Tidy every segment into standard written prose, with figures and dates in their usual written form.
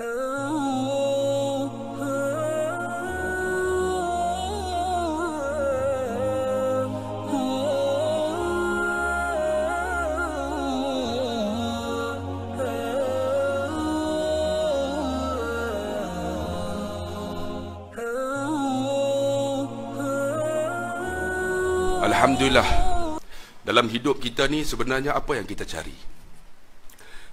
Alhamdulillah, dalam hidup kita ni sebenarnya apa yang kita cari?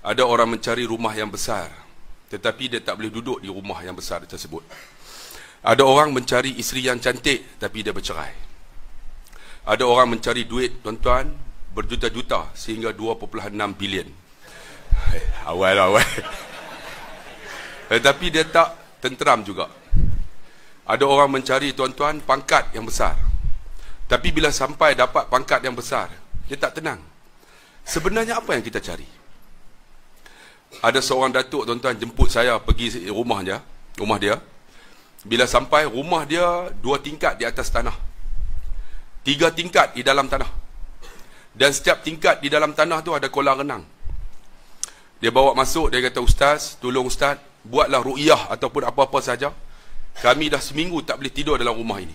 Ada orang mencari rumah yang besar, tetapi dia tak boleh duduk di rumah yang besar tersebut. Ada orang mencari isteri yang cantik, tapi dia bercerai. Ada orang mencari duit, tuan-tuan, berjuta-juta sehingga 2.6 bilion. Awal. Tetapi dia tak tenteram juga. Ada orang mencari, tuan-tuan, pangkat yang besar, tapi bila sampai dapat pangkat yang besar, dia tak tenang. Sebenarnya apa yang kita cari? Ada seorang datuk, tuan-tuan, jemput saya pergi rumah dia. Bila sampai, rumah dia 2 tingkat di atas tanah, 3 tingkat di dalam tanah. Dan setiap tingkat di dalam tanah tu ada kolam renang. Dia bawa masuk, dia kata, "Ustaz, tolong Ustaz, buatlah ru'yah ataupun apa-apa saja. Kami dah seminggu tak boleh tidur dalam rumah ini.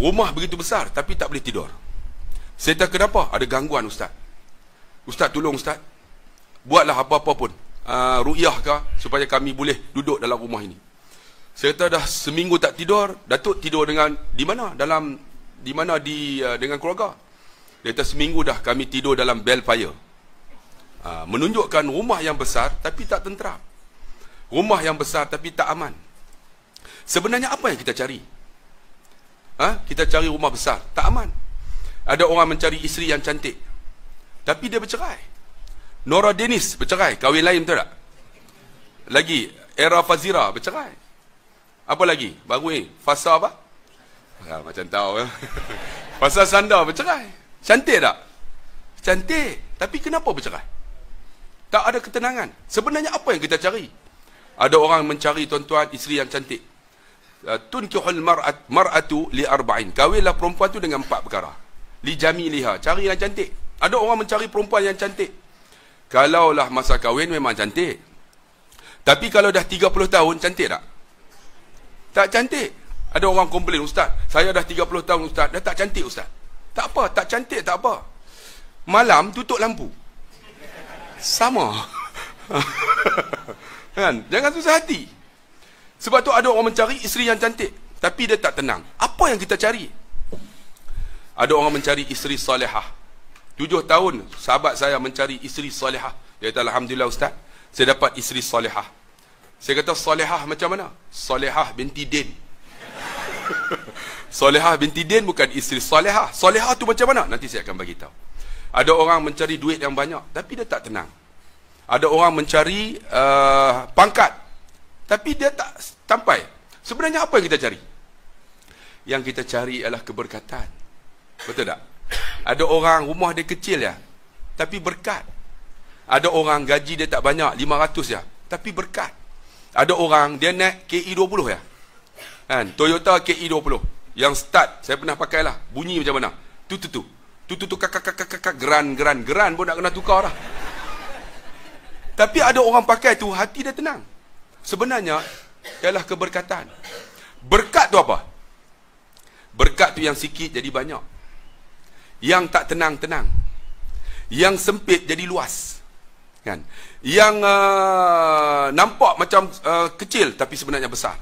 Rumah begitu besar, tapi tak boleh tidur." Saya kata, "Kenapa?" "Ada gangguan Ustaz." "Ustaz, tolong Ustaz, buatlah apa-apa pun, ru'yah ke, supaya kami boleh duduk dalam rumah ini." Saya kata, "Dah seminggu tak tidur, Datuk tidur dengan di mana? Dengan keluarga?" Dia kata, "Seminggu dah kami tidur dalam Belfire." Menunjukkan rumah yang besar, tapi tak tenteram. Rumah yang besar, tapi tak aman. Sebenarnya apa yang kita cari? Kita cari rumah besar, tak aman. Ada orang mencari isteri yang cantik, tapi dia bercerai. Nora Dennis bercerai, kahwin lain, betul tak? Lagi Era Fazira bercerai. Apa lagi? Baru ni Fasa apa? Macam tahu ya. Fasa Sanda bercerai. Cantik tak? Cantik, tapi kenapa bercerai? Tak ada ketenangan. Sebenarnya apa yang kita cari? Ada orang mencari, tuan-tuan, isteri yang cantik. Tunkihul mar'atu li arba'in. Kahwinlah perempuan tu dengan 4 perkara. Li jamiliha, cari yang cantik. Ada orang mencari perempuan yang cantik. Kalaulah masa kahwin memang cantik, tapi kalau dah 30 tahun, cantik tak? Tak cantik. Ada orang komplain, "Ustaz, saya dah 30 tahun Ustaz, dah tak cantik Ustaz." Tak apa, tak cantik tak apa. Malam tutup lampu, sama. Kan? Jangan susah hati. Sebab tu ada orang mencari isteri yang cantik, tapi dia tak tenang. Apa yang kita cari? Ada orang mencari isteri salihah. 7 tahun sahabat saya mencari isteri salihah. Dia kata, "Alhamdulillah Ustaz, saya dapat isteri salihah." Saya kata, "Salihah macam mana?" "Salihah binti Din." Salihah binti Din bukan isteri salihah. Salihah tu macam mana? Nanti saya akan bagi tahu. Ada orang mencari duit yang banyak, tapi dia tak tenang. Ada orang mencari pangkat, tapi dia tak sampai. Sebenarnya apa yang kita cari? Yang kita cari adalah keberkatan. Betul tak? Ada orang rumah dia kecil ya, tapi berkat. Ada orang gaji dia tak banyak, 500 ya, tapi berkat. Ada orang dia naik KE20 ya, kan? Toyota KE20 yang start, saya pernah pakai lah, bunyi macam mana? Tu kakak geran pun nak kena tukar dah. Tapi ada orang pakai tu, hati dia tenang. Sebenarnya ialah keberkatan. Berkat tu apa? Berkat tu yang sikit jadi banyak, yang tak tenang. Yang sempit jadi luas, kan? Yang nampak macam kecil tapi sebenarnya besar.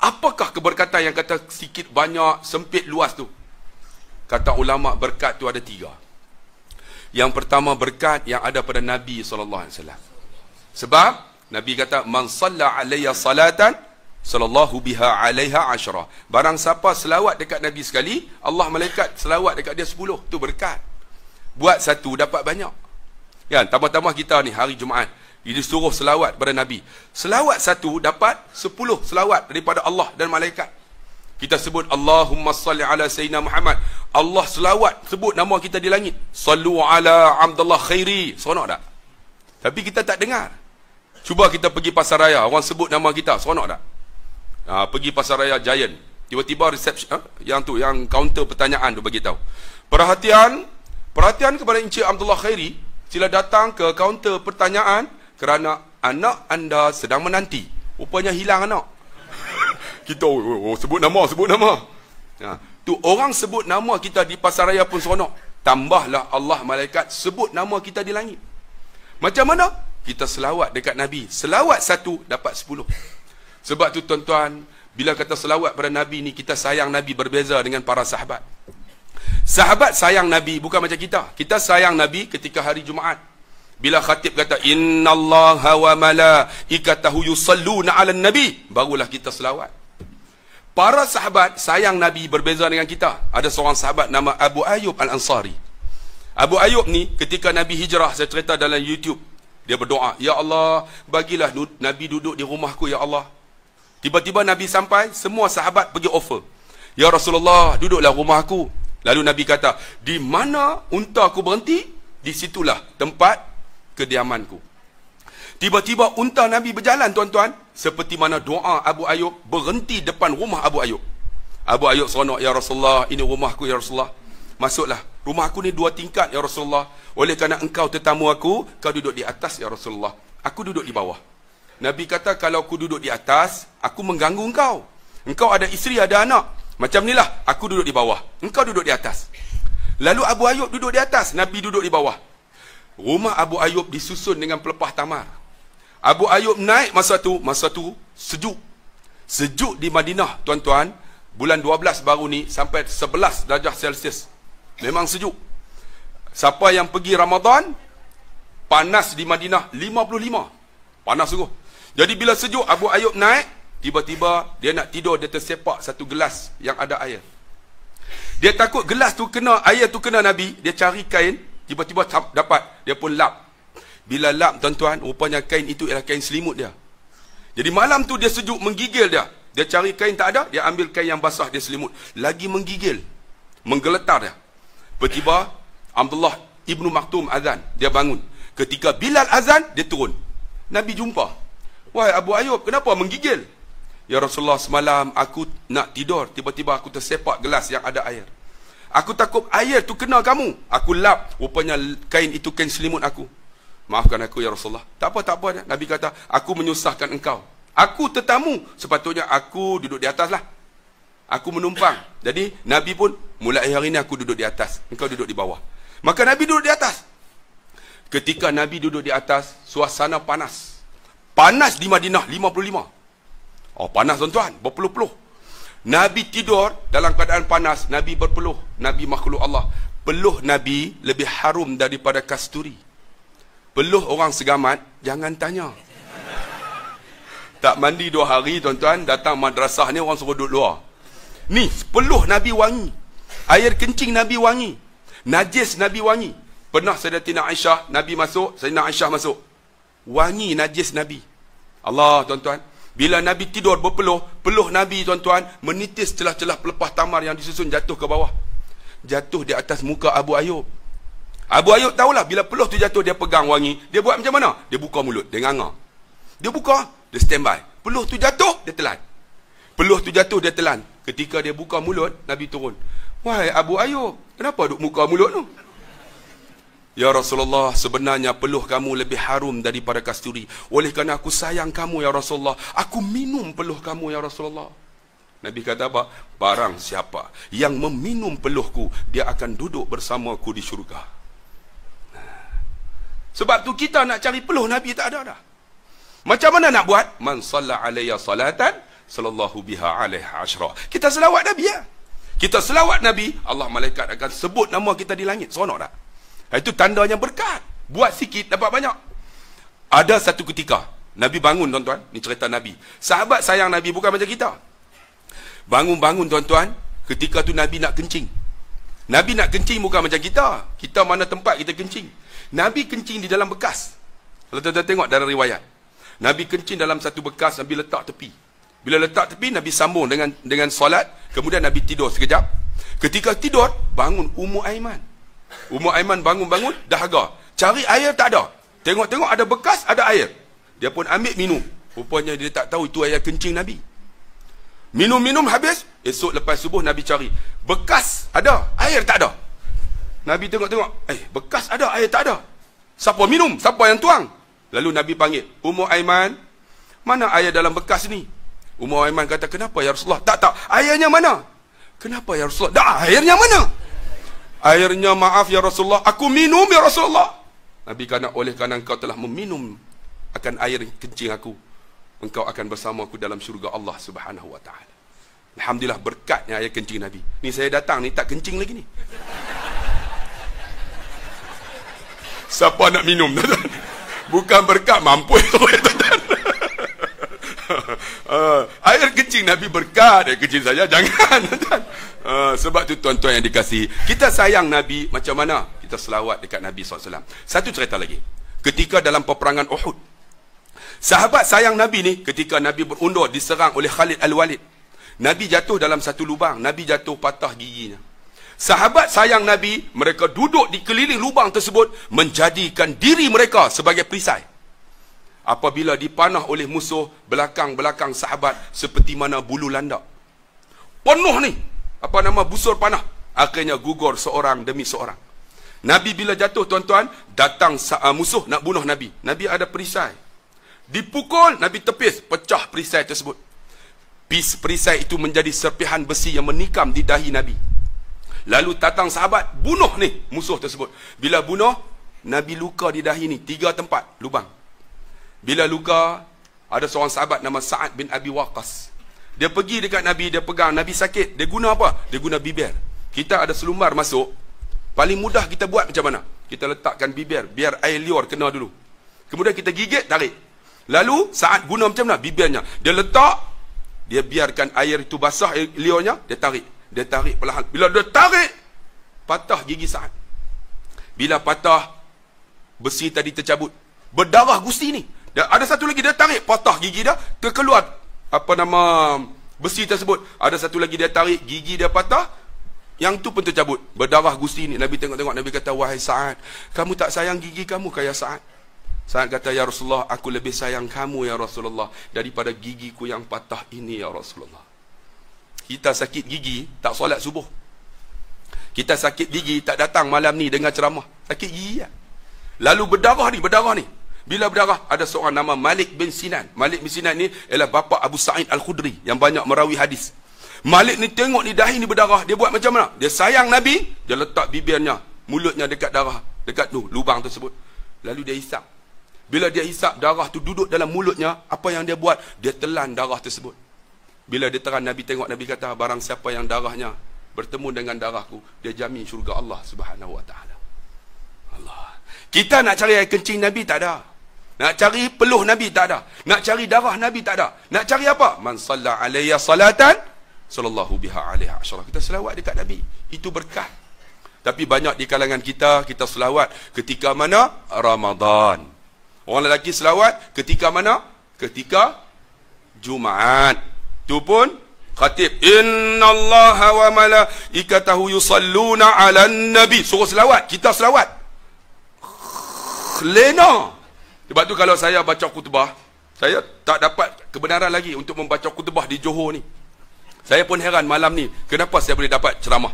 Apakah keberkatan yang kata sikit banyak, sempit luas tu? Kata ulama, berkat tu ada 3. Yang pertama, berkat yang ada pada Nabi SAW. Sebab Nabi kata, "Man salla alayya salatan sallallahu biha alaiha 10." Barang siapa selawat dekat Nabi sekali, Allah malaikat selawat dekat dia 10. Tu berkat. Buat satu dapat banyak. Kan, tambah-tambah kita ni hari Jumaat disuruh selawat pada Nabi. Selawat satu dapat 10 selawat daripada Allah dan malaikat. Kita sebut Allahumma salli ala Sayyidina Muhammad. Allah selawat sebut nama kita di langit. Sallu ala Abdullah Khairi. Seronok tak? Tapi kita tak dengar. Cuba kita pergi pasar raya, orang sebut nama kita, seronok tak? Pergi pasar raya Giant, tiba-tiba reception, yang kaunter pertanyaan tu bagi tahu, perhatian kepada Encik Abdullah Khairi, sila datang ke kaunter pertanyaan kerana anak anda sedang menanti. Rupanya hilang anak. Kita sebut nama. Tu orang sebut nama kita di pasaraya pun seronok. Tambahlah Allah malaikat sebut nama kita di langit. Macam mana? Kita selawat dekat Nabi. Selawat 1 dapat 10. Sebab tu tuan-tuan, bila kata selawat pada Nabi ni, kita sayang Nabi berbeza dengan para sahabat. Sahabat sayang Nabi bukan macam kita. Kita sayang Nabi ketika hari Jumaat. Bila khatib kata innallaha wa malaikatahu yusalluna 'alan nabi, barulah kita selawat. Para sahabat sayang Nabi berbeza dengan kita. Ada seorang sahabat nama Abu Ayyub Al-Ansari. Abu Ayyub ni ketika Nabi hijrah, saya cerita dalam YouTube, dia berdoa, ya Allah, bagilah Nabi duduk di rumahku ya Allah. Tiba-tiba Nabi sampai, semua sahabat pergi offer, ya Rasulullah, duduklah rumahku. Lalu Nabi kata, di mana unta aku berhenti, di situlah tempat kediamanku. Tiba-tiba unta Nabi berjalan tuan-tuan, seperti mana doa Abu Ayyub berhenti depan rumah Abu Ayyub. Abu Ayyub seronok, ya Rasulullah, ini rumahku ya Rasulullah. Masuklah, rumahku ni 2 tingkat ya Rasulullah. Oleh kerana engkau tetamu aku, kau duduk di atas ya Rasulullah. Aku duduk di bawah. Nabi kata, kalau aku duduk di atas, aku mengganggu engkau. Engkau ada isteri, ada anak. Macam inilah, aku duduk di bawah, engkau duduk di atas. Lalu Abu Ayyub duduk di atas, Nabi duduk di bawah. Rumah Abu Ayyub disusun dengan pelepah tamar. Abu Ayyub naik masa tu sejuk. Sejuk di Madinah, tuan-tuan, bulan 12 baru ni sampai 11 darjah Celsius. Memang sejuk. Siapa yang pergi Ramadan, panas di Madinah 55. Panas sungguh. Jadi bila sejuk, Abu Ayyub naik, tiba-tiba dia nak tidur, dia tersepak satu gelas yang ada air. Dia takut gelas tu kena, air tu kena Nabi, dia cari kain, tiba-tiba dapat, dia pun lap. Bila lap tuan-tuan, rupanya kain itu ialah kain selimut dia. Jadi malam tu dia sejuk, menggigil dia. Dia cari kain tak ada, dia ambil kain yang basah, dia selimut. Lagi menggigil, menggeletar dia. Tiba-tiba Abdullah Ibnu Maktum azan, dia bangun. Ketika Bilal azan, dia turun. Nabi jumpa. Wahai Abu Ayyub, kenapa menggigil? Ya Rasulullah, semalam aku nak tidur, tiba-tiba aku tersepak gelas yang ada air. Aku takut air tu kena kamu. Aku lap, rupanya kain itu kain selimut aku. Maafkan aku ya Rasulullah. Tak apa. Nabi kata, aku menyusahkan engkau. Aku tetamu, sepatutnya aku duduk di atas lah. Aku menumpang. Jadi Nabi pun, mulai hari ini aku duduk di atas, engkau duduk di bawah. Maka Nabi duduk di atas. Ketika Nabi duduk di atas, suasana panas. Panas di Madinah 55. Oh, panas tuan-tuan, berpeluh-peluh. Nabi tidur dalam keadaan panas, Nabi berpeluh. Nabi makhluk Allah. Peluh Nabi lebih harum daripada kasturi. Peluh orang segamat, jangan tanya. Tak mandi 2 hari tuan-tuan, datang madrasah ni orang suruh duduk luar. Ni, peluh Nabi wangi. Air kencing Nabi wangi. Najis Nabi wangi. Pernah Sayyidatina Aisyah, Nabi masuk, Sayyidatina Aisyah masuk. Wangi najis Nabi. Allah tuan-tuan. Bila Nabi tidur berpeluh, peluh Nabi tuan-tuan menitis celah-celah pelepah tamar yang disusun jatuh ke bawah. Jatuh di atas muka Abu Ayyub. Abu Ayyub tahulah bila peluh tu jatuh, dia pegang wangi. Dia buat macam mana? Dia buka mulut, dia nganga. Dia buka, dia standby. Peluh tu jatuh, dia telan. Peluh tu jatuh, dia telan. Ketika dia buka mulut, Nabi turun. Wahai Abu Ayyub, kenapa duk buka mulut tu? Ya Rasulullah, sebenarnya peluh kamu lebih harum daripada kasturi. Oleh kerana aku sayang kamu ya Rasulullah, aku minum peluh kamu ya Rasulullah. Nabi kata apa? Barang siapa yang meminum peluhku, dia akan duduk bersamaku di syurga. Sebab tu kita nak cari peluh Nabi tak ada dah. Macam mana nak buat? Man salla alayya salatan sallallahu biha alaihi asyra. Kita selawat Nabi ya. Kita selawat Nabi, Allah malaikat akan sebut nama kita di langit. Seronok tak? Itu tandanya berkat. Buat sikit dapat banyak. Ada satu ketika Nabi bangun tuan-tuan, ni cerita Nabi. Sahabat sayang Nabi bukan macam kita. Bangun-bangun tuan-tuan, ketika tu Nabi nak kencing. Nabi nak kencing bukan macam kita. Kita mana tempat kita kencing. Nabi kencing di dalam bekas. Kalau tuan-tuan tengok dalam riwayat, Nabi kencing dalam satu bekas, Nabi letak tepi. Bila letak tepi, Nabi sambung dengan solat. Kemudian Nabi tidur sekejap. Ketika tidur, bangun Ummu Aiman. Ummu Aiman bangun-bangun, dahaga. Cari air tak ada. Tengok-tengok ada bekas, ada air. Dia pun ambil minum. Rupanya dia tak tahu itu air kencing Nabi. Minum-minum habis. Esok lepas subuh Nabi cari. Bekas ada, air tak ada. Nabi tengok-tengok. Bekas ada, air tak ada. Siapa minum? Siapa yang tuang? Lalu Nabi panggil, Ummu Aiman, mana air dalam bekas ni? Ummu Aiman kata, kenapa ya Rasulullah? Tak, airnya mana? Kenapa ya Rasulullah? Tak, airnya mana? Airnya, maaf ya Rasulullah, aku minum ya Rasulullah. Nabi kata, oleh kerana engkau telah meminum akan air kencing aku, engkau akan bersama aku dalam syurga Allah Subhanahu wa ta'ala. Alhamdulillah, berkatnya air kencing Nabi. Ni saya datang ni tak kencing lagi ni. Siapa nak minum, tuan-tuan? Bukan berkat, mampu tuan-tuan. Air kencing Nabi berkat, air kencing saya jangan, tuan-tuan. Sebab tu tuan-tuan yang dikasihi, kita sayang Nabi macam mana? Kita selawat dekat Nabi SAW. Satu cerita lagi. Ketika dalam peperangan Uhud, sahabat sayang Nabi ni, ketika Nabi berundur diserang oleh Khalid Al-Walid, Nabi jatuh dalam satu lubang, Nabi jatuh patah giginya. Sahabat sayang Nabi, mereka duduk di keliling lubang tersebut, menjadikan diri mereka sebagai perisai. Apabila dipanah oleh musuh, belakang-belakang sahabat seperti mana bulu landak. Penuh ni, busur panah. Akhirnya gugur seorang demi seorang. Nabi bila jatuh, tuan-tuan, datang musuh nak bunuh Nabi. Nabi ada perisai. Dipukul, Nabi tepis, pecah perisai tersebut. Perisai itu menjadi serpihan besi yang menikam di dahi Nabi. Lalu datang sahabat, bunuh ni musuh tersebut. Bila bunuh, Nabi luka di dahi ni, 3 tempat lubang. Bila luka, ada seorang sahabat nama Sa'ad bin Abi Waqqas. Dia pergi dekat Nabi, dia pegang, Nabi sakit. Dia guna apa? Dia guna bibir. Kita ada selumbar masuk, paling mudah kita buat macam mana? Kita letakkan bibir, biar air liur kena dulu. Kemudian kita gigit, tarik. Lalu Sa'ad guna macam mana? Bibirnya. Dia letak, dia biarkan air itu basah, air liurnya, dia tarik. Dia tarik perlahan. Bila dia tarik, patah gigi Sa'ad. Bila patah, besi tadi tercabut. Berdarah gusti ni. Dan ada satu lagi, dia tarik, patah gigi dia, terkeluar besi tersebut. Ada satu lagi dia tarik, gigi dia patah, yang tu pun tercabut. Berdarah gusti ni. Nabi tengok-tengok, Nabi kata, wahai Sa'ad, kamu tak sayang gigi kamu ke ya Sa'ad? Sa'ad kata, ya Rasulullah, aku lebih sayang kamu ya Rasulullah daripada gigiku yang patah ini ya Rasulullah. Kita sakit gigi, tak solat subuh. Kita sakit gigi, tak datang malam ni dengar ceramah. Sakit gigi ya. Lalu berdarah ni. Bila berdarah, ada seorang nama Malik bin Sinan. Malik bin Sinan ni ialah bapa Abu Sa'id Al-Khudri yang banyak merawi hadis. Malik ni tengok ni dahi ni berdarah, dia buat macam mana? Dia sayang Nabi, dia letak bibirnya, mulutnya dekat darah, dekat tu lubang tersebut. Lalu dia hisap. Bila dia hisap, darah tu duduk dalam mulutnya, apa yang dia buat? Dia telan darah tersebut. Bila dia teran, Nabi tengok, Nabi kata, barang siapa yang darahnya bertemu dengan darahku, dia jamin syurga Allah Subhanahu wa ta'ala. Allah. Kita nak cari air kencing Nabi, tak ada. Nak cari peluh Nabi, tak ada. Nak cari darah Nabi, tak ada. Nak cari apa? Man salla alayya salatan, sallallahu biha alaiha asyara. Kita selawat dekat Nabi. Itu berkat. Tapi banyak di kalangan kita selawat ketika mana? Ramadan. Orang lelaki selawat ketika mana? Ketika Jumaat. Itu pun khatib, innallaha wa malaikatahu yusalluna 'alan nabi. Suruh selawat, kita selawat. Lena. Sebab tu kalau saya baca khutbah, saya tak dapat kebenaran lagi untuk membaca khutbah di Johor ni. Saya pun heran malam ni, kenapa saya boleh dapat ceramah?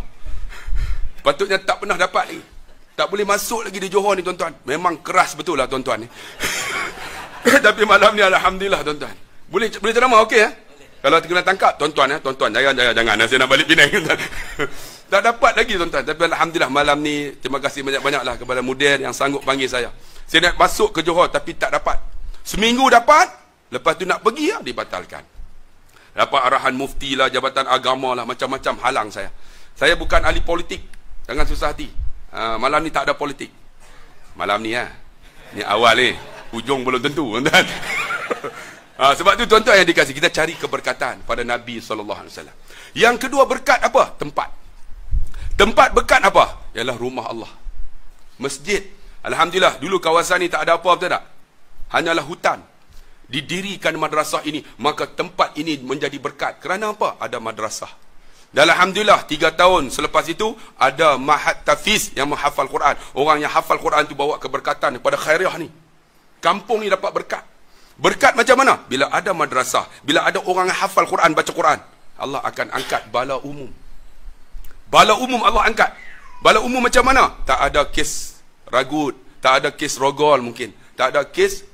Patutnya tak pernah dapat lagi. Tak boleh masuk lagi di Johor ni, tuan-tuan. Memang keras betul lah tuan-tuan ni. Tapi malam ni alhamdulillah tuan-tuan. Boleh ceramah, okey ya? Kalau kena tangkap, tuan-tuan ya, tuan-tuan, jangan, saya nak balik Penang. Tak dapat lagi tuan-tuan. Tapi alhamdulillah malam ni, terima kasih banyak-banyaklah kepada Mudir yang sanggup panggil saya. Saya nak masuk ke Johor tapi tak dapat. Seminggu dapat, lepas tu nak pergi ya, dibatalkan. Dapat arahan mufti lah, jabatan agama lah, macam-macam halang saya. Saya bukan ahli politik, jangan susah hati. Malam ni tak ada politik. Malam ni ya. Ni awal ni, ujung belum tentu tuan-tuan. Sebab tu tuan-tuan yang dikasih, kita cari keberkatan pada Nabi SAW. Yang kedua berkat apa? Tempat. Tempat berkat apa? Ialah rumah Allah. Masjid. Alhamdulillah, dulu kawasan ni tak ada apa, betul tak? Hanyalah hutan. Didirikan madrasah ini, maka tempat ini menjadi berkat. Kerana apa? Ada madrasah. Dan alhamdulillah, 3 tahun selepas itu, ada Mahat Tafiz yang menghafal Quran. Orang yang hafal Quran itu bawa keberkatan kepada khairiah ni. Kampung ni dapat berkat. Berkat macam mana? Bila ada madrasah, bila ada orang yang hafal Quran, baca Quran, Allah akan angkat bala umum. Bala umum Allah angkat. Bala umum macam mana? Tak ada kes ragut, tak ada kes rogol mungkin, tak ada kes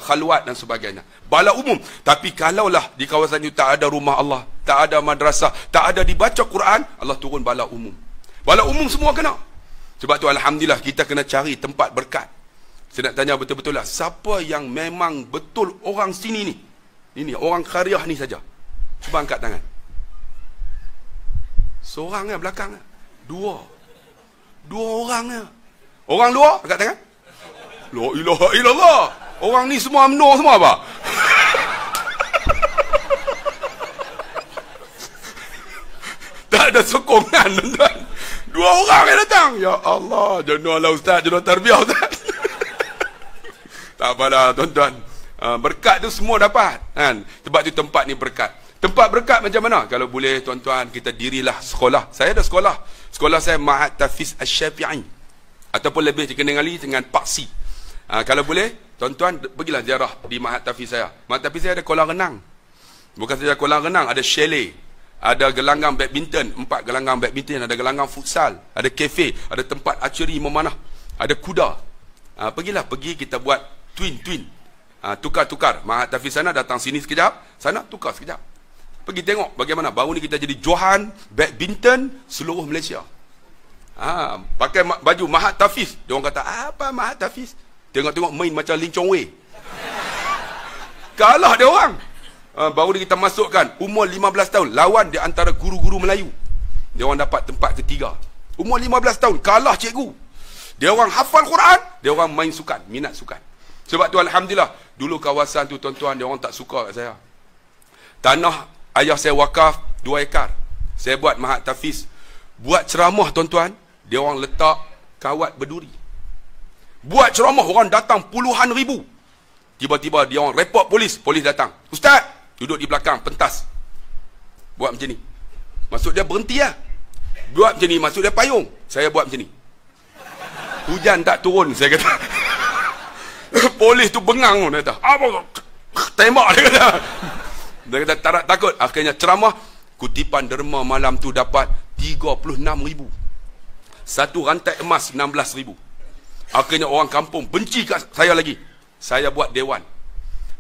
khalwat dan sebagainya. Bala umum. Tapi kalaulah di kawasan itu tak ada rumah Allah, tak ada madrasah, tak ada dibaca Quran, Allah turun bala umum. Bala umum semua kena. Sebab tu alhamdulillah kita kena cari tempat berkat. Saya nak tanya betul-betul lah, siapa yang memang betul orang sini ni? Ini orang Qaryah ni saja. Cuba angkat tangan. Seorang belakang. Dua orang. Orang luar angkat tangan. La ilaha illallah. Orang ni semua UMNO semua apa? Tak ada sokongan, tuan-tuan. Dua orang yang datang. Ya Allah, jenuh lah ustaz, jenuh tarbiyah ustaz. Tak apalah tuan-tuan. Berkat tu semua dapat, kan? Sebab tu tempat ni berkat. Tempat berkat macam mana? Kalau boleh tuan-tuan, kita dirilah sekolah. Saya ada sekolah. Sekolah saya Ma'had Tahfiz Asy-Syafi'i. Ataupun lebih dikenali dengan Paksi. Kalau boleh, tuan-tuan pergilah ziarah di Ma'had Tahfiz saya. Ma'had Tahfiz saya ada kolam renang. Bukan saja kolam renang, ada chalet, ada gelanggang badminton, 4 gelanggang badminton, ada gelanggang futsal, ada kafe, ada tempat archery memanah, ada kuda. Pergi kita buat twin. Tukar-tukar. Ma'had Tahfiz sana datang sini sekejap, sana tukar sekejap. Pergi tengok bagaimana baru ni kita jadi johan badminton seluruh Malaysia. Pakai baju Ma'had Tahfiz. Dia orang kata, apa Ma'had Tahfiz? Tengok-tengok main macam Lin Chong Wei. Kalah dia orang. Baru kita masukkan umur 15 tahun, lawan di antara guru-guru Melayu. Dia orang dapat tempat ketiga. Umur 15 tahun, kalah cikgu. Dia orang hafal Quran, dia orang main sukan, minat sukan. Sebab tu alhamdulillah, dulu kawasan tu tuan-tuan, dia orang tak suka kat saya. Tanah ayah saya wakaf 2 ekar. Saya buat Ma'had Tahfiz. Buat ceramah tuan-tuan, dia orang letak kawat berduri. Buat ceramah, orang datang puluhan ribu. Tiba-tiba dia orang report polis. Polis datang. Ustaz, duduk di belakang, pentas. Buat macam ni. Maksud dia berhenti lah. Buat macam ni, maksud dia payung. Saya buat macam ni. Hujan tak turun, saya kata. Polis tu bengang. Dia kata, apa? Tembak, dia kata. Dia kata, tak takut. Akhirnya ceramah, kutipan derma malam tu dapat 36 ribu. Satu rantai emas 16 ribu. Akhirnya orang kampung benci kat saya lagi. Saya buat dewan.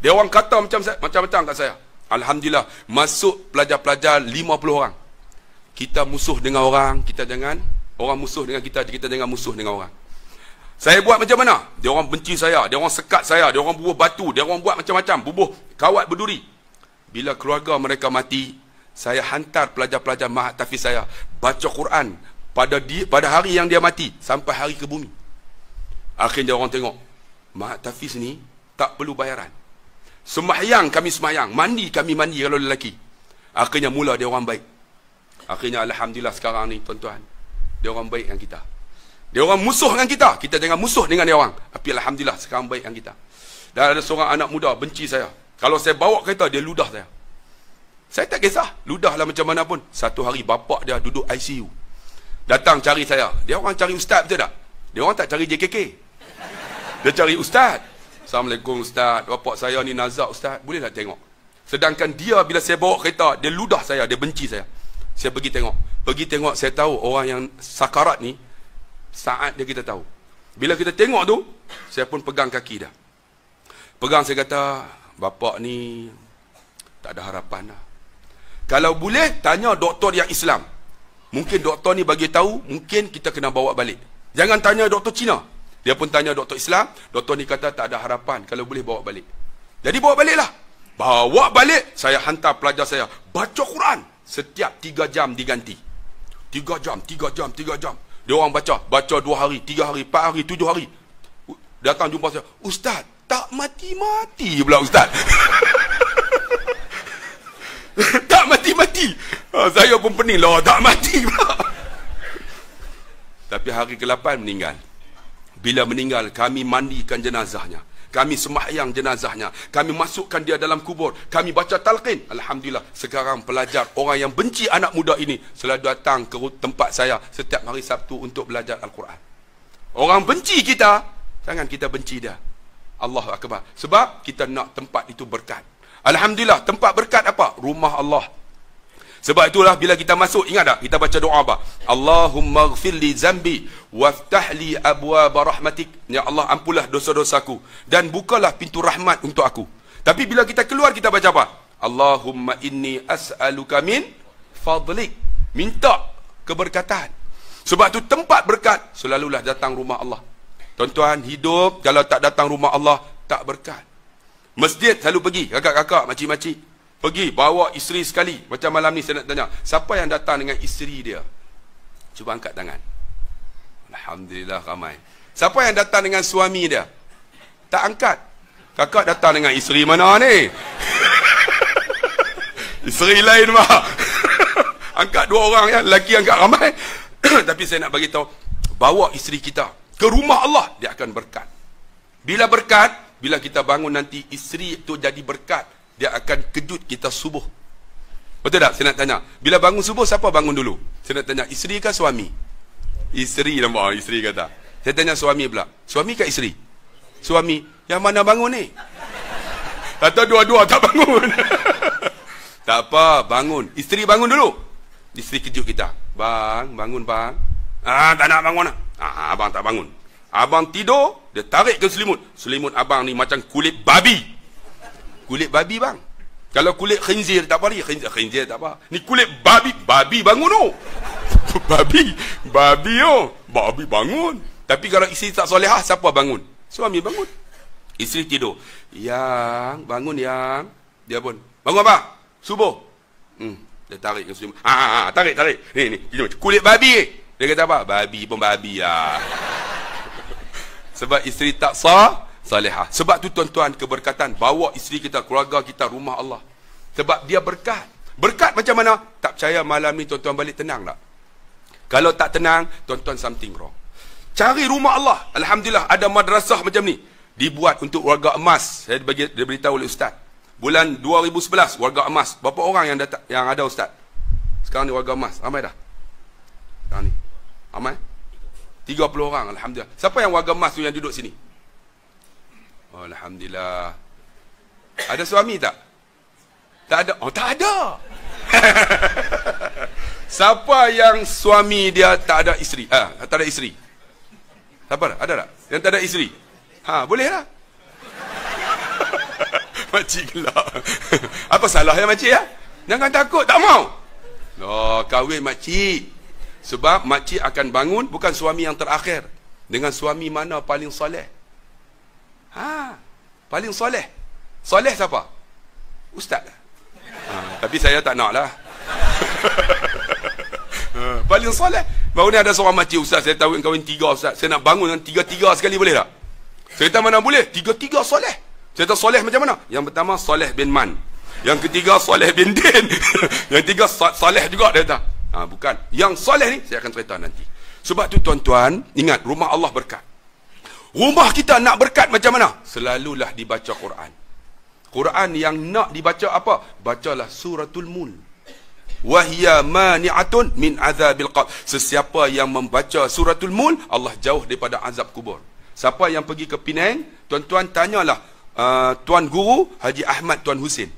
Dia orang kata macam-macam kat saya. Alhamdulillah, masuk pelajar-pelajar 50 orang. Kita musuh dengan orang, kita jangan. Orang musuh dengan kita jangan musuh dengan orang. Saya buat macam mana? Dia orang benci saya, dia orang sekat saya, dia orang bubuh batu, dia orang buat macam-macam, bubuh kawat berduri. Bila keluarga mereka mati, saya hantar pelajar-pelajar Ma'had Tahfiz saya baca Quran pada hari yang dia mati sampai hari ke bumi. Akhirnya orang tengok, Ma'had Tahfiz ni tak perlu bayaran. Sembahyang kami sembahyang, mandi kami mandi kalau lelaki. Akhirnya mula dia orang baik. Akhirnya alhamdulillah sekarang ni tuan-tuan, dia orang baik dengan kita. Dia orang musuh dengan kita, kita jangan musuh dengan dia orang. Tapi alhamdulillah sekarang baik dengan kita. Dan ada seorang anak muda benci saya. Kalau saya bawa kereta, dia ludah saya. Saya tak kisah, ludahlah macam mana pun. Satu hari bapak dia duduk ICU. Datang cari saya. Dia orang cari ustaz betul tak? Dia orang tak cari JKK. Dia cari ustaz. Assalamualaikum ustaz, bapak saya ni nazak ustaz, boleh tak tengok? Sedangkan dia bila saya bawa kereta, dia ludah saya, dia benci saya. Saya pergi tengok, saya tahu orang yang sakarat ni, saat dia kita tahu. Bila kita tengok tu, saya pun pegang kaki dia. Pegang, saya kata, bapak ni tak ada harapan dah. Kalau boleh, tanya doktor yang Islam. Mungkin doktor ni bagi tahu, mungkin kita kena bawa balik. Jangan tanya doktor Cina. Dia pun tanya doktor Islam, doktor ni kata tak ada harapan, kalau boleh bawa balik. Jadi bawa baliklah. Bawa balik, saya hantar pelajar saya baca Quran. Setiap 3 jam diganti. 3 jam. Dia orang baca 2 hari, 3 hari, 4 hari, 7 hari. Datang jumpa saya, ustaz, tak mati-mati pula ustaz. Tak mati-mati. Saya pun pening lah, tak mati pula. Tapi hari ke-8 meninggal. Bila meninggal, kami mandikan jenazahnya. Kami sembahyang jenazahnya. Kami masukkan dia dalam kubur. Kami baca talqin. Alhamdulillah, sekarang pelajar, orang yang benci anak muda ini, selalu datang ke tempat saya setiap hari Sabtu untuk belajar Al-Quran. Orang benci kita, jangan kita benci dia. Allahu Akbar. Sebab kita nak tempat itu berkat. Alhamdulillah, tempat berkat apa? Rumah Allah. Sebab itulah bila kita masuk, ingat tak? Kita baca doa apa? Allahumma ghfir li zambi waftah li abwaaba rahmatik. Ya Allah, ampunlah dosa-dosaku dan bukalah pintu rahmat untuk aku. Tapi bila kita keluar, kita baca apa? Allahumma inni as'aluka min fadlik. Minta keberkatan. Sebab tu tempat berkat selalulah datang rumah Allah. Tuan-tuan, hidup kalau tak datang rumah Allah, tak berkat. Masjid selalu pergi, kakak-kakak, makcik-makcik. Pergi, bawa isteri sekali. Macam malam ni saya nak tanya, siapa yang datang dengan isteri dia? Cuba angkat tangan. Alhamdulillah ramai. Siapa yang datang dengan suami dia? Tak angkat. Kakak datang dengan isteri mana ni? Isteri lain mah. Angkat 2 orang ya, lelaki angkat ramai. Tapi saya nak bagi tahu, bawa isteri kita ke rumah Allah, dia akan berkat. Bila berkat, bila kita bangun nanti, isteri itu jadi berkat, dia akan kejut kita subuh. Betul tak? Saya nak tanya, bila bangun subuh, siapa bangun dulu? Saya nak tanya, isteri ke suami? Isteri, nampak isteri kata. Saya tanya suami pula, suami ke isteri? Suami. Yang mana bangun ni? Atau dua-dua tak bangun? Tak apa, bangun. Isteri bangun dulu. Isteri kejut kita. Bang, bangun bang. Tak nak bangun lah. Abang tak bangun. Abang tidur, dia tarik ke selimut. Selimut abang ni macam kulit babi. Kulit babi bang. Kalau kulit khinzir tak apa ni. Khinzir tak apa. Ni kulit babi. Babi bangun tu. Babi oh. Babi bangun. Tapi kalau isteri tak solehah, siapa bangun? Suami bangun. Isteri tidur. Yang, bangun yang. Dia pun, bangun apa? Subuh. Dia tarik ke selimut. Tarik. Ni. Kulit babi. Dia kata apa? Babi pun babi lah. Sebab isteri tak salihah. Sebab tu tuan-tuan, keberkatan. Bawa isteri kita, keluarga kita, rumah Allah. Sebab dia berkat. Berkat macam mana? Tak percaya malam ni tuan-tuan balik tenang tak? Kalau tak tenang, tuan-tuan something wrong. Cari rumah Allah. Alhamdulillah ada madrasah macam ni. Dibuat untuk warga emas. Saya beritahu oleh Ustaz. Bulan 2011, warga emas. Berapa orang yang ada Ustaz? Sekarang ni warga emas. Ramai dah? Sekarang ni. Ramai? 30 orang, Alhamdulillah. Siapa yang warga emas tu yang duduk sini? Oh, Alhamdulillah. Ada suami tak? Tak ada? Oh, tak ada. Siapa yang suami dia tak ada isteri? Tak ada isteri? Siapa? Ada tak? Yang tak ada isteri? Boleh lah. Makcik gelak. Apa salahnya makcik ya? Jangan takut, tak mau. Oh, kahwin makcik. Sebab makcik akan bangun bukan suami yang terakhir. Dengan suami mana paling soleh? Paling soleh. Soleh siapa? Ustaz. Tapi saya tak nak lah. Paling soleh. Baru ni ada seorang makcik, Ustaz, saya tahu kahwin 3 Ustaz. Saya nak bangun dengan 3 sekali boleh tak? Saya kata mana boleh? 3 soleh. Saya kata soleh macam mana? Yang pertama Soleh bin Man. Yang ketiga Soleh bin Din. Yang tiga soleh juga dia kata. Bukan. Yang soleh ni saya akan cerita nanti. Sebab tu tuan-tuan, ingat rumah Allah berkat. Rumah kita nak berkat macam mana? Selalulah dibaca Quran. Quran yang nak dibaca apa? Bacalah suratul Mulk. Wahia mani'atun min azabil qabr. Sesiapa yang membaca suratul Mulk, Allah jauh daripada azab kubur. Siapa yang pergi ke Penang, tuan-tuan tanyalah Tuan Guru Haji Ahmad Tuan Husin.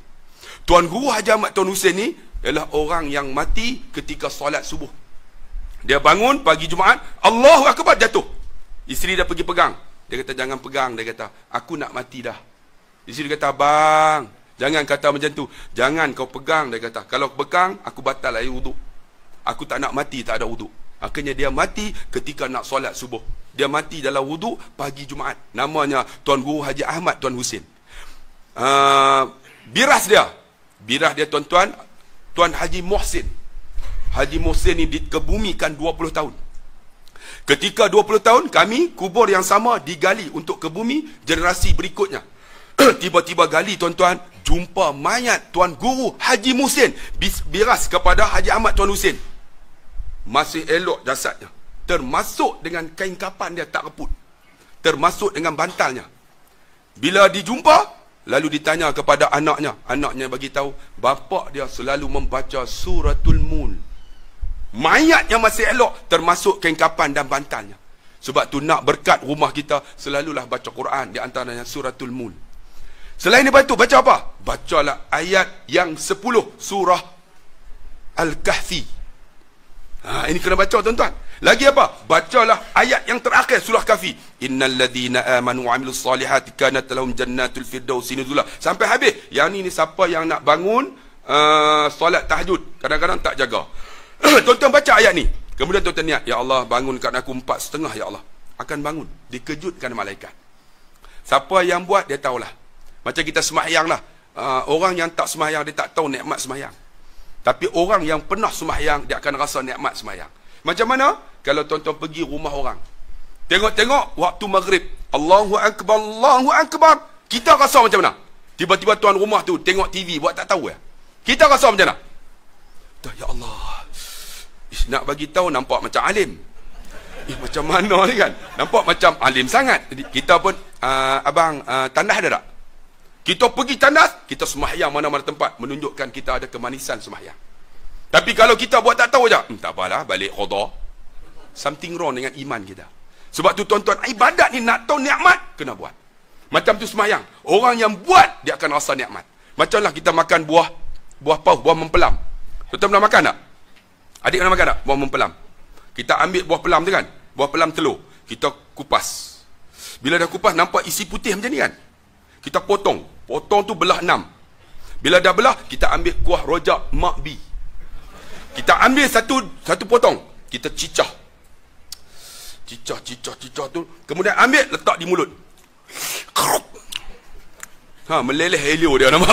Tuan Guru Haji Ahmad Tuan Husin ni ialah orang yang mati ketika solat subuh. Dia bangun pagi Jumaat, Allahu Akbar, jatuh. Isteri dia pergi pegang. Dia kata jangan pegang. Dia kata aku nak mati dah. Isteri dia kata bang, jangan kata macam tu. Jangan kau pegang. Dia kata kalau pegang aku batal air wuduk. Aku tak nak mati tak ada wuduk. Akhirnya dia mati ketika nak solat subuh. Dia mati dalam wuduk pagi Jumaat. Namanya Tuan Guru Haji Ahmad Tuan Husin. Biras dia tuan-tuan, Tuan Haji Muhsin. Haji Muhsin ni dikebumikan 20 tahun. Ketika 20 tahun, kami kubur yang sama digali untuk ke bumi generasi berikutnya. Tiba-tiba gali tuan-tuan, jumpa mayat Tuan Guru Haji Muhsin. Biras kepada Haji Ahmad Tuan Husin. Masih elok jasadnya. Termasuk dengan kain kapan dia tak reput. Termasuk dengan bantalnya. Bila dijumpa, lalu ditanya kepada anaknya. Anaknya bagi tahu, bapa dia selalu membaca suratul Mulk. Mayatnya masih elok, termasuk kain kapan dan bantalnya. Sebab tu nak berkat rumah kita, selalulah baca Quran, di antaranya suratul Mulk. Selain daripada itu, baca apa? Bacalah ayat yang 10 surah Al-Kahfi. Ini kena baca tuan-tuan. Lagi apa? Bacalah ayat yang terakhir surah Kahfi. Innal ladzina amanu wa amilus solihati kanat lahum jannatul firdausi nuzula. Sampai habis. Yang ni siapa yang nak bangun solat tahajud, kadang-kadang tak jaga. Tuan-tuan baca ayat ni. Kemudian tuan-tuan niat, ya Allah bangunkan aku 4:30 ya Allah. Akan bangun, dikejutkan malaikat. Siapa yang buat dia tahulah. Macam kita sembahyang lah. Orang yang tak sembahyang dia tak tahu nikmat sembahyang. Tapi orang yang pernah sembahyang dia akan rasa nikmat sembahyang. Macam mana? Kalau tuan-tuan pergi rumah orang, tengok-tengok waktu maghrib, Allahu Akbar, Allahu Akbar, kita rasa macam mana? Tiba-tiba tuan rumah tu tengok TV, buat tak tahu ya? Kita rasa macam mana? Ya Allah, nak bagi tahu nampak macam alim. Macam mana ni kan? Nampak macam alim sangat. Jadi kita pun, abang, tandas ada tak? Kita pergi tandas, kita sembahyang mana-mana tempat, menunjukkan kita ada kemanisan sembahyang. Tapi kalau kita buat tak tahu je, tak apalah, balik qada. Something wrong dengan iman kita. Sebab tu tuan-tuan, ibadat ni nak tahu nikmat, kena buat. Macam tu sembahyang. Orang yang buat, dia akan rasa nikmat. Macamlah kita makan buah paus, buah mempelam. Tuan-tuan pernah makan tak? Adik pernah makan tak? Buah mempelam. Kita ambil buah pelam tu kan? Buah pelam telur. Kita kupas. Bila dah kupas, nampak isi putih macam ni kan? Kita potong. Potong tu belah 6. Bila dah belah, kita ambil kuah rojak Mak B. Kita ambil satu potong. Kita cicah. Cicah tu. Kemudian ambil, letak di mulut. Meleleh helio dia nama.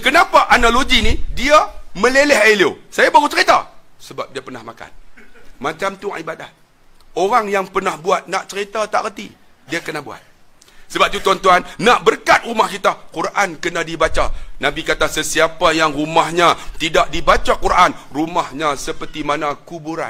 Kenapa analogi ni dia meleleh helio? Saya baru cerita. Sebab dia pernah makan. Macam tu ibadat. Orang yang pernah buat, nak cerita tak reti, dia kena buat. Sebab tu tuan-tuan, nak berkat rumah kita, Quran kena dibaca. Nabi kata sesiapa yang rumahnya tidak dibaca Quran, rumahnya seperti mana kubur.